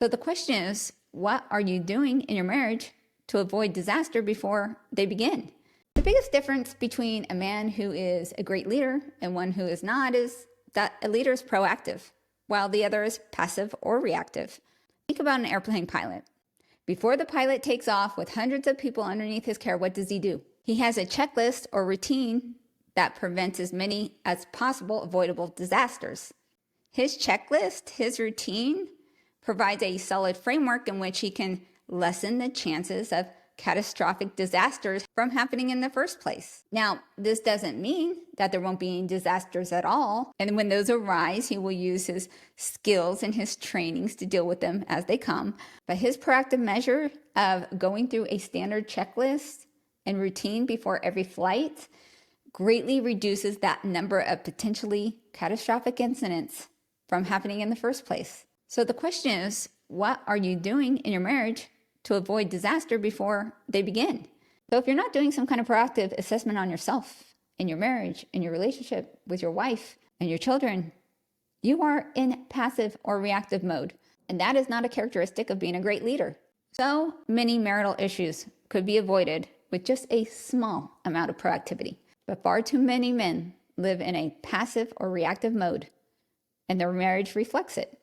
So the question is, what are you doing in your marriage to avoid disaster before they begin? The biggest difference between a man who is a great leader and one who is not is that a leader is proactive, while the other is passive or reactive. Think about an airplane pilot. Before the pilot takes off with hundreds of people underneath his care, what does he do? He has a checklist or routine that prevents as many as possible avoidable disasters. His checklist, his routine, provides a solid framework in which he can lessen the chances of catastrophic disasters from happening in the first place. Now, this doesn't mean that there won't be any disasters at all. And when those arise, he will use his skills and his trainings to deal with them as they come. But his proactive measure of going through a standard checklist and routine before every flight greatly reduces that number of potentially catastrophic incidents from happening in the first place. So the question is, what are you doing in your marriage to avoid disaster before they begin? So if you're not doing some kind of proactive assessment on yourself, in your marriage, in your relationship with your wife and your children, you are in passive or reactive mode. And that is not a characteristic of being a great leader. So many marital issues could be avoided with just a small amount of proactivity. But far too many men live in a passive or reactive mode, and their marriage reflects it.